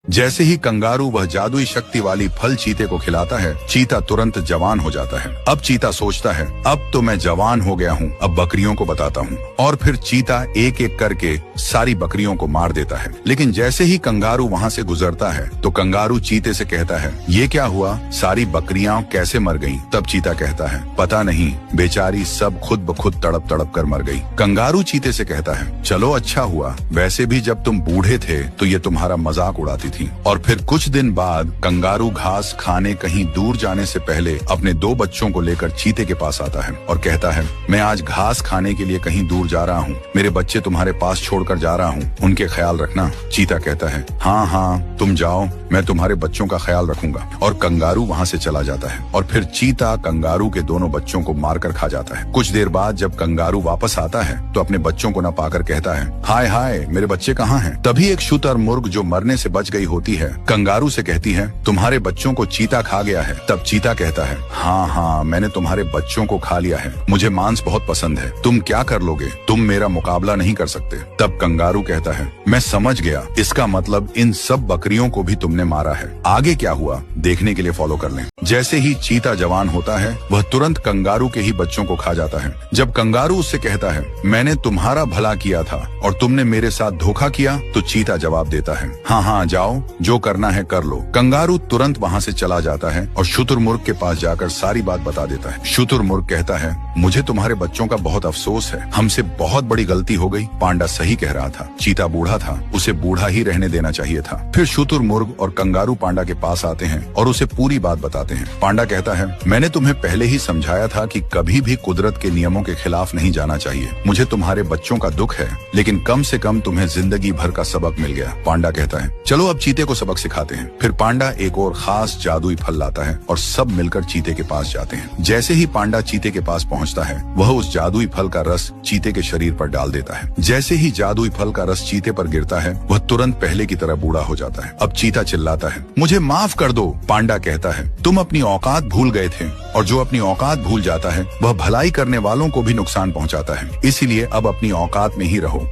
जैसे ही कंगारू वह जादुई शक्ति वाली फल चीते को खिलाता है, चीता तुरंत जवान हो जाता है। अब चीता सोचता है, अब तो मैं जवान हो गया हूँ, अब बकरियों को बताता हूँ। और फिर चीता एक एक करके सारी बकरियों को मार देता है। लेकिन जैसे ही कंगारू वहाँ से गुजरता है तो कंगारू चीते से कहता है, ये क्या हुआ, सारी बकरियां कैसे मर गईं? तब चीता कहता है, पता नहीं, बेचारी सब खुद ब खुद तड़प तड़प कर मर गई। कंगारू चीते से कहता है, चलो अच्छा हुआ, वैसे भी जब तुम बूढ़े थे तो ये तुम्हारा मजाक उड़ाती थी। और फिर कुछ दिन बाद कंगारू घास खाने कहीं दूर जाने से पहले अपने 2 बच्चों को लेकर चीते के पास आता है और कहता है, मैं आज घास खाने के लिए कहीं दूर जा रहा हूँ, मेरे बच्चे तुम्हारे पास छोड़कर जा रहा हूँ, उनके ख्याल रखना। चीता कहता है, हाँ हाँ तुम जाओ, मैं तुम्हारे बच्चों का ख्याल रखूंगा। और कंगारू वहाँ से चला जाता है और फिर चीता कंगारू के दोनों बच्चों को मारकर खा जाता है। कुछ देर बाद जब कंगारू वापस आता है तो अपने बच्चों को न पाकर कहता है, हाय हाय मेरे बच्चे कहाँ हैं? तभी एक शुतुरमुर्ग जो मरने से बच गई होती है कंगारू से कहती है, तुम्हारे बच्चों को चीता खा गया है। तब चीता कहता है, हाँ हाँ मैंने तुम्हारे बच्चों को खा लिया है, मुझे मांस बहुत पसंद है, तुम क्या कर लोगे, तुम मेरा मुकाबला नहीं कर सकते। तब कंगारू कहता है, मैं समझ गया, इसका मतलब इन सब बकरियों को भी तुमने मारा है। आगे क्या हुआ देखने के लिए फॉलो कर लें। जैसे ही चीता जवान होता है वह तुरंत कंगारू के ही बच्चों को खा जाता है। जब कंगारू उससे कहता है, मैंने तुम्हारा भला किया था और तुमने मेरे साथ धोखा किया, तो चीता जवाब देता है, हाँ हाँ जाओ, जो करना है कर लो। कंगारू तुरंत वहाँ से चला जाता है और शुतुरमुर्ग के पास जाकर सारी बात बता देता है। शुतुरमुर्ग कहता है, मुझे तुम्हारे बच्चों का बहुत अफसोस है, हमसे बहुत बड़ी गलती हो गई। पांडा सही कह रहा था, चीता बूढ़ा था, उसे बूढ़ा ही रहने देना चाहिए था। फिर शुतुरमुर्ग और कंगारू पांडा के पास आते हैं और उसे पूरी बात बताते हैं। पांडा कहता है, मैंने तुम्हें पहले ही समझाया था कि कभी भी कुदरत के नियमों के खिलाफ नहीं जाना चाहिए। मुझे तुम्हारे बच्चों का दुख है, लेकिन कम से कम तुम्हें जिंदगी भर का सबक मिल गया। पांडा कहता है, चलो अब चीते को सबक सिखाते हैं। फिर पांडा एक और खास जादुई फल लाता है और सब मिलकर चीते के पास जाते हैं। जैसे ही पांडा चीते के पास पहुंचता है वह उस जादुई फल का रस चीते के शरीर पर डाल देता है। जैसे ही जादुई फल का रस चीते पर गिरता है वह तुरंत पहले की तरह बूढ़ा हो जाता है। अब चीता चिल्लाता है, मुझे माफ कर दो। पांडा कहता है, तुम अपनी औकात भूल गए थे और जो अपनी औकात भूल जाता है वह भलाई करने वालों को भी नुकसान पहुंचाता है, इसीलिए अब अपनी औकात में ही रहो।